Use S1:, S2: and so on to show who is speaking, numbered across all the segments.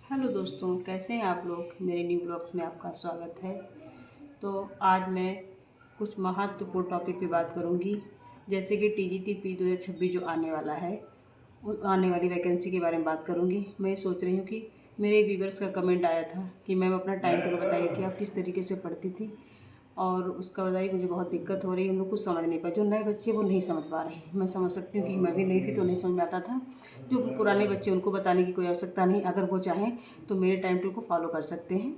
S1: Hello दोस्तों, कैसे हैं आप लोग। मेरे न्यू ब्लॉग्स में आपका स्वागत है। तो आज मैं कुछ महत्वपूर्ण टॉपिक पे बात करूंगी, जैसे कि टीजीटीपी 2026 जो आने वाला है, आने वाली वैकेंसी के बारे में बात करूंगी। मैं सोच रही हूँ कि मेरे व्यूवर्स का कमेंट आया था कि मैम अपना टाइम टेबल बताइए कि आप किस तरीके से पढ़ती थी, और उसका बताइए मुझे बहुत दिक्कत हो रही है। हम लोग कुछ समझ नहीं पाए, जो नए बच्चे वो नहीं समझ पा रहे हैं। मैं समझ सकती हूँ कि मैं भी नई थी तो नहीं समझ में आता था। जो पुराने बच्चे उनको बताने की कोई आवश्यकता नहीं, अगर वो चाहें तो मेरे टाइम टेबल को फॉलो कर सकते हैं।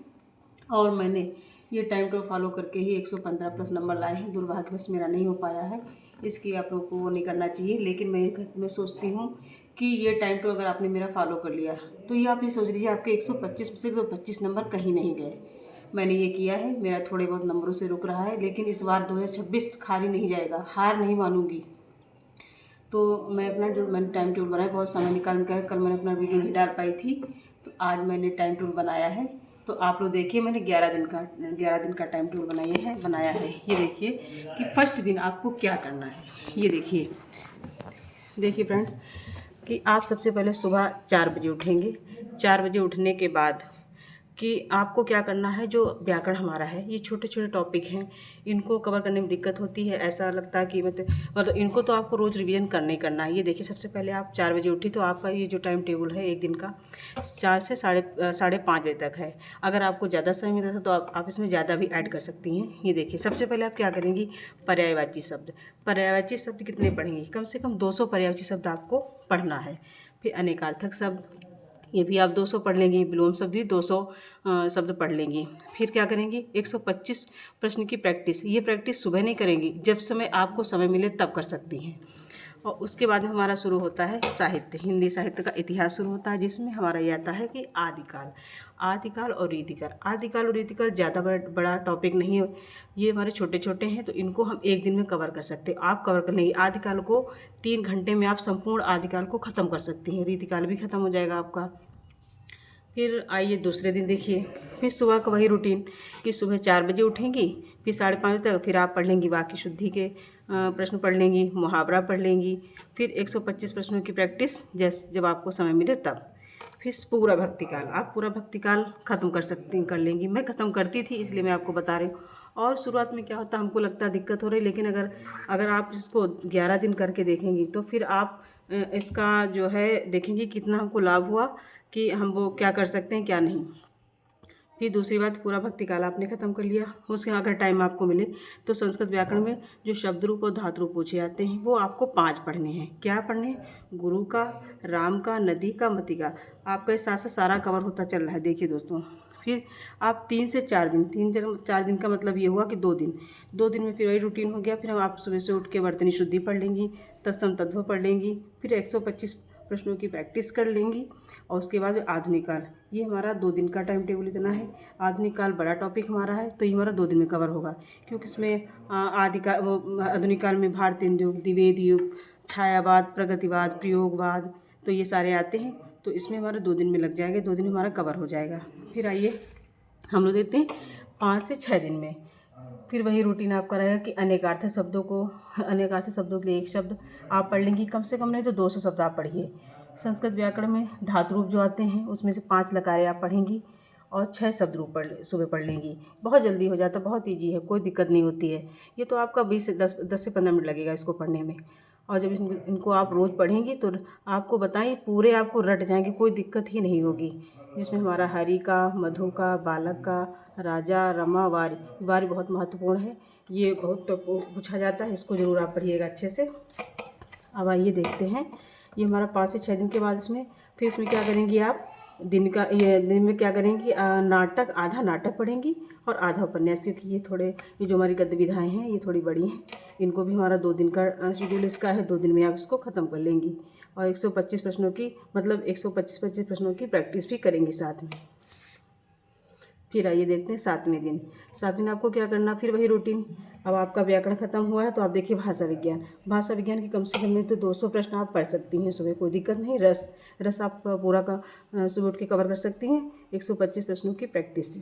S1: और मैंने ये टाइम टेबल फॉलो करके ही 115 प्लस नंबर लाए हैं। दुर्भाग्यवश मेरा नहीं हो पाया है, इसकी आप लोगों को वो नहीं करना चाहिए। लेकिन मैं सोचती हूँ कि ये टाइम टेबल अगर आपने मेरा फॉलो कर लिया तो ये आप ये सोच लीजिए आपके 125 में से 125 नंबर कहीं नहीं गए। मैंने ये किया है, मेरा थोड़े बहुत नंबरों से रुक रहा है, लेकिन इस बार 2026 खाली नहीं जाएगा, हार नहीं मानूंगी। तो मैं अपना जो मैंने टाइम टेबल बनाया, बहुत समय निकाल कर, कल मैंने अपना वीडियो नहीं डाल पाई थी, तो आज मैंने टाइम टेबल बनाया है। तो आप लोग देखिए, मैंने 11 दिन का टाइम टेबल बनाया है। ये देखिए कि फर्स्ट दिन आपको क्या करना है। ये देखिए फ्रेंड्स, कि आप सबसे पहले सुबह 4 बजे उठेंगे। 4 बजे उठने के बाद कि आपको क्या करना है, जो व्याकरण हमारा है, ये छोटे छोटे टॉपिक हैं, इनको कवर करने में दिक्कत होती है। ऐसा लगता है कि मतलब इनको तो आपको रोज़ रिवीजन करना ही करना है। ये देखिए, सबसे पहले आप 4 बजे उठी तो आपका ये जो टाइम टेबल है एक दिन का 4 से साढ़े 5 बजे तक है। अगर आपको ज़्यादा समय मिलता है तो आप इसमें ज़्यादा भी ऐड कर सकती हैं। ये देखिए, सबसे पहले आप क्या करेंगी, पर्यायवाची शब्द। पर्यायवाची शब्द कितने पढ़ेंगी, कम से कम 200 पर्यायवाची शब्द आपको पढ़ना है। फिर अनेकार्थक शब्द, ये भी आप 200 पढ़ लेंगी। विलोम शब्द भी 200 शब्द पढ़ लेंगी। फिर क्या करेंगी, 125 प्रश्न की प्रैक्टिस। ये प्रैक्टिस सुबह नहीं करेंगी, जब समय आपको समय मिले तब कर सकती हैं। और उसके बाद में हमारा शुरू होता है साहित्य, हिंदी साहित्य का इतिहास शुरू होता है, जिसमें हमारा ये आता है कि आदिकाल और रीतिकाल। आदिकाल और रीतिकाल ज़्यादा बड़ा टॉपिक नहीं है, ये हमारे छोटे छोटे हैं, तो इनको हम एक दिन में कवर कर सकते हैं। आप कवर कर लेंगे आदिकाल को, 3 घंटे में आप संपूर्ण आदिकाल को ख़त्म कर सकती हैं। रीतिकाल भी ख़त्म हो जाएगा आपका। फिर आइए दूसरे दिन देखिए, फिर सुबह का वही रूटीन कि सुबह 4 बजे उठेंगी, फिर 5:30 तक फिर आप पढ़ लेंगी वाक्य शुद्धि के प्रश्न पढ़ लेंगी, मुहावरा पढ़ लेंगी। फिर 125 प्रश्नों की प्रैक्टिस जब आपको समय मिले तब। फिर पूरा भक्तिकाल, आप पूरा भक्तिकाल ख़त्म कर लेंगी। मैं ख़त्म करती थी इसलिए मैं आपको बता रही हूँ। और शुरुआत में क्या होता है, हमको लगता है दिक्कत हो रही, लेकिन अगर आप इसको 11 दिन करके देखेंगी तो फिर आप इसका जो है देखेंगे कितना हमको लाभ हुआ, कि हम वो क्या कर सकते हैं क्या नहीं। फिर दूसरी बात, पूरा भक्तिकाल आपने ख़त्म कर लिया। उसके अगर टाइम आपको मिले तो संस्कृत व्याकरण में जो शब्द रूप और धातु रूप पूछे जाते हैं वो आपको 5 पढ़ने हैं। क्या पढ़ने हैं, गुरु का, राम का, नदी का, मति का। आपका इस साथ से सारा कवर होता चल रहा है। देखिए दोस्तों, फिर आप 3 से 4 दिन, 4 दिन का मतलब ये हुआ कि 2 दिन में फिर वही रूटीन हो गया। फिर हम आप सुबह से उठ के वर्तनी शुद्धि पढ़ लेंगी, तत्सम तद्भव पढ़ लेंगी, फिर 125 प्रश्नों की प्रैक्टिस कर लेंगी। और उसके बाद आधुनिक काल, ये हमारा 2 दिन का टाइम टेबल इतना है। आधुनिक काल बड़ा टॉपिक हमारा है, तो ये हमारा 2 दिन में कवर होगा, क्योंकि इसमें आधुनिक काल में भारतीय युग, द्विवेद युग, छायावाद, प्रगतिवाद, प्रयोगवाद, तो ये सारे आते हैं। तो इसमें हमारा 2 दिन में लग जाएगा, 2 दिन में हमारा कवर हो जाएगा। फिर आइए हम लोग देखते हैं 5 से 6 दिन में। फिर वही रूटीन आपका रहेगा कि अनेकार्थक शब्दों के लिए एक शब्द आप पढ़ लेंगी, कम से कम नहीं तो 200 शब्द आप पढ़िए। संस्कृत व्याकरण में धातु रूप जो आते हैं उसमें से 5 लकारें आप पढ़ेंगी और 6 शब्द रूप सुबह पढ़ लेंगी। बहुत जल्दी हो जाता है, बहुत ईजी है, कोई दिक्कत नहीं होती है। ये तो आपका 10 से 15 मिनट लगेगा इसको पढ़ने में। और जब इनको आप रोज़ पढ़ेंगी तो आपको बताएं पूरे आपको रट जाएंगे, कोई दिक्कत ही नहीं होगी। जिसमें हमारा हरि का, मधु का, बालक का, राजा, रमा, वारी। वारी बहुत महत्वपूर्ण है, ये बहुत तो पूछा जाता है, इसको ज़रूर आप पढ़िएगा अच्छे से। अब आइए देखते हैं, ये हमारा 5 से 6 दिन के बाद फिर इसमें क्या करेंगी आप, दिन में क्या करेंगी, नाटक, आधा नाटक पढ़ेंगी और आधा उपन्यास, क्योंकि ये जो हमारी गद्य विधाएँ हैं ये थोड़ी बड़ी हैं। इनको भी हमारा 2 दिन का शेड्यूल इसका है, 2 दिन में आप इसको ख़त्म कर लेंगी। और 125 प्रश्नों की, मतलब 125 प्रश्नों की प्रैक्टिस भी करेंगी साथ में। फिर आइए देखते हैं 7वें दिन। 7 दिन आपको क्या करना, फिर वही रूटीन। अब आपका व्याकरण खत्म हुआ है तो आप देखिए भाषा विज्ञान की कम से कम नहीं तो 200 प्रश्न आप पढ़ सकती हैं सुबह, कोई दिक्कत नहीं। रस आप पूरा का सुबह उठ के कवर कर सकती हैं, 125 प्रश्नों की प्रैक्टिस से।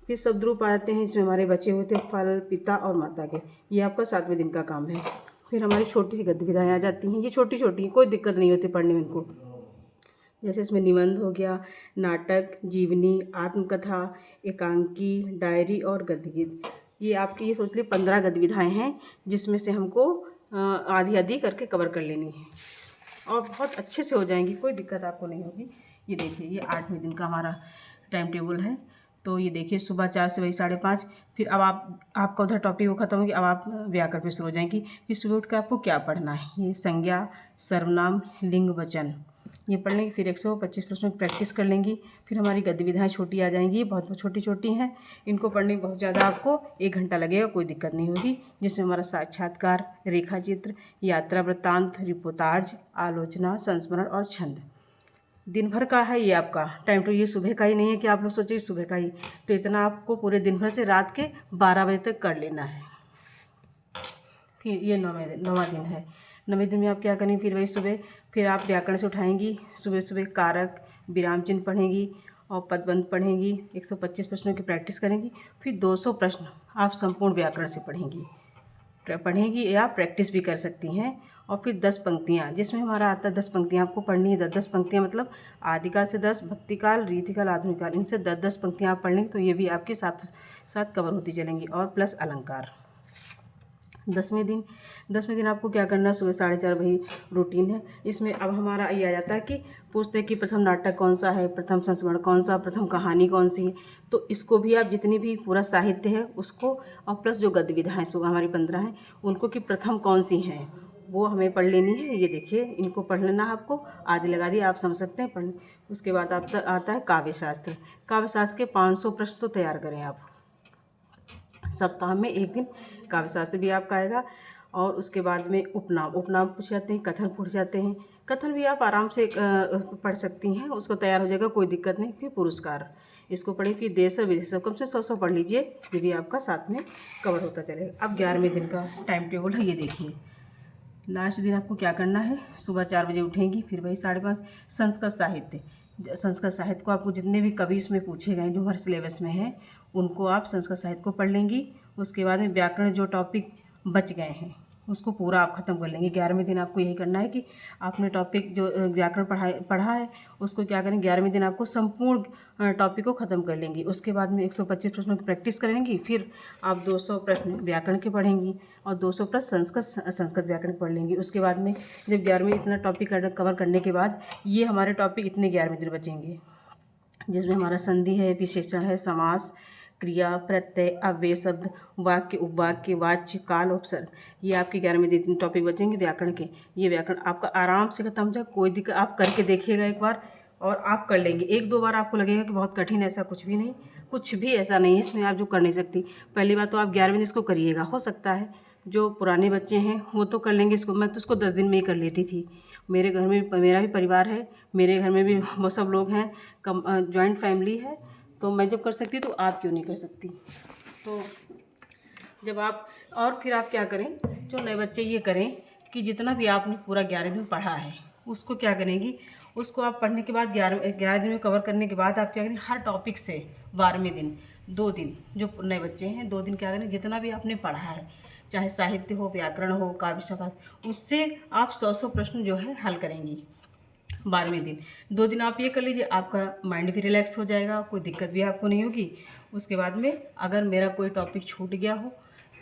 S1: फिर शब्द रूप आ जाते हैं, इसमें हमारे बचे हुए थे फल, पिता और माता के। ये आपका 7वें दिन का काम है। फिर हमारी छोटी सी गद्य विधाएँ आ जाती हैं, ये छोटी छोटी हैं, कोई दिक्कत नहीं होती पढ़ने में इनको। जैसे इसमें निबंध हो गया, नाटक, जीवनी, आत्मकथा, एकांकी, डायरी और गद्य। ये आपकी ये सोच ली 15 गतिविधियाँ हैं जिसमें से हमको आधी आधी करके कवर कर लेनी है और बहुत अच्छे से हो जाएंगी, कोई दिक्कत आपको नहीं होगी। ये देखिए ये 8वें दिन का हमारा टाइम टेबल है। तो ये देखिए सुबह 4 से वही 5:30, फिर अब आपका उधर टॉपिक वो खत्म होगी, अब आप व्याकरण पे शुरू हो जाएंगी कि सुबह उठ कर आपको क्या पढ़ना है। ये संज्ञा, सर्वनाम, लिंग, वचन ये पढ़ लेंगे। फिर 125 प्रश्नों की प्रैक्टिस कर लेंगी। फिर हमारी गतिविधियाँ छोटी आ जाएंगी, बहुत छोटी छोटी हैं, इनको पढ़ने में बहुत ज़्यादा आपको 1 घंटा लगेगा, कोई दिक्कत नहीं होगी। जिसमें हमारा साक्षात्कार, रेखाचित्र, यात्रा वृत्तांत, रिपोर्टाज, आलोचना, संस्मरण और छंद दिन भर का है। ये आपका टाइम टेबल ये सुबह का ही नहीं है कि आप लोग सोचिए सुबह का ही, तो इतना आपको पूरे दिन भर से रात के 12 बजे तक कर लेना है। फिर ये 9वां दिन है। 9वें दिन में आप क्या करेंगे, फिर वही सुबह फिर आप व्याकरण से उठाएंगी। सुबह सुबह कारक, विराम चिन्ह पढ़ेंगी और पदबंध पढ़ेंगी। 125 प्रश्नों की प्रैक्टिस करेंगी। फिर 200 प्रश्न आप संपूर्ण व्याकरण से पढ़ेंगी या प्रैक्टिस भी कर सकती हैं। और फिर 10 पंक्तियाँ, जिसमें हमारा आता है 10 पंक्तियाँ आपको पढ़नी है। 10 पंक्तियाँ मतलब आदिकाल से 10, भक्तिकाल, रीतिकाल, आधुनिक काल, इनसे 10 पंक्तियाँ आप पढ़ लेंगे तो ये भी आपके साथ साथ कवर होती चलेंगी। और प्लस अलंकार। 10वें दिन आपको क्या करना है, सुबह 4:30 वही रूटीन है। इसमें अब हमारा ये आ जाता है कि पूछते हैं कि प्रथम नाटक कौन सा है, प्रथम संस्मरण कौन सा, प्रथम कहानी कौन सी है। तो इसको भी आप जितनी भी पूरा साहित्य है उसको और प्लस जो गतिविधियाँ सुबह हमारी 15 हैं उनको कि प्रथम कौन सी हैं वो हमें पढ़ लेनी है। ये देखिए इनको पढ़ लेना है आपको, आदि लगा दिए, आप समझ सकते हैं पढ़। उसके बाद आता है काव्य शास्त्र। काव्य शास्त्र के 500 प्रश्न तो तैयार करें आप। सप्ताह में 1 दिन काव्य शास्त्र भी आपका आएगा। और उसके बाद में उपनाम पूछ जाते हैं, कथन पूछ जाते हैं। कथन भी आप आराम से पढ़ सकती हैं, उसको तैयार हो जाएगा, कोई दिक्कत नहीं। फिर पुरस्कार इसको पढ़ें। फिर देश और विदेश कम से 100 पढ़ लीजिए, ये भी आपका साथ में कवर होता चलेगा। अब 11वें दिन का टाइम टेबल है। ये देखिए लास्ट दिन आपको क्या करना है, सुबह 4 बजे उठेंगी। फिर वही 5:30 संस्कृत साहित्य को आपको जितने भी कवि उसमें पूछे गए जो हमारे सिलेबस में हैं उनको आप संस्कृत साहित्य को पढ़ लेंगी। उसके बाद में व्याकरण जो टॉपिक बच गए हैं उसको पूरा आप ख़त्म कर लेंगे। 11वें दिन आपको यही करना है कि आपने टॉपिक जो व्याकरण पढ़ा है उसको क्या करेंगे, 11वें दिन आपको संपूर्ण टॉपिक को ख़त्म कर लेंगी। उसके बाद में 125 प्रश्नों की प्रैक्टिस करेंगी। फिर आप 200 प्रश्न व्याकरण के पढ़ेंगी और 200 प्रश्न संस्कृत व्याकरण पढ़ लेंगी। उसके बाद में जब 11वें इतना टॉपिक कवर करने के बाद ये हमारे टॉपिक इतने 11वें दिन बचेंगे, जिसमें हमारा संधि है, विशेषण है, समास, क्रिया, प्रत्यय, अव्यय शब्द, वाक्य, उपवाक्य, वाच्य, काल, उपसर्ग, ये आपके 11वें दिन टॉपिक बचेंगे व्याकरण के। ये व्याकरण आपका आराम से खत्म हो जाए, कोई दिक्कत, आप करके देखिएगा एक बार और आप कर लेंगे। 1-2 बार आपको लगेगा कि बहुत कठिन, ऐसा कुछ भी नहीं, कुछ भी ऐसा नहीं है इसमें आप जो कर नहीं सकती। पहली बात तो आप 11वें दिन इसको करिएगा। हो सकता है जो पुराने बच्चे हैं वो तो कर लेंगे इसको, मैं तो इसको 10 दिन में ही कर लेती थी। मेरे घर में मेरा भी परिवार है, मेरे घर में भी वो सब लोग हैं, जॉइंट फैमिली है, तो मैं जब कर सकती तो आप क्यों नहीं कर सकती। तो जब आप और फिर आप क्या करें, जो नए बच्चे ये करें कि जितना भी आपने पूरा 11 दिन पढ़ा है उसको क्या करेंगी, उसको आप पढ़ने के बाद 11 दिन में कवर करने के बाद आप क्या करें, हर टॉपिक से 12वें दिन 2 दिन, जो नए बच्चे हैं 2 दिन क्या करें, जितना भी आपने पढ़ा है चाहे साहित्य हो, व्याकरण हो, काव्य शास्त्र, उससे आप 100 प्रश्न जो है हल करेंगी 12वें दिन। 2 दिन आप ये कर लीजिए, आपका माइंड भी रिलैक्स हो जाएगा, कोई दिक्कत भी आपको नहीं होगी। उसके बाद में अगर मेरा कोई टॉपिक छूट गया हो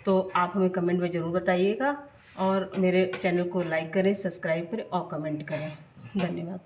S1: तो आप हमें कमेंट में ज़रूर बताइएगा और मेरे चैनल को लाइक करें, सब्सक्राइब करें और कमेंट करें। धन्यवाद।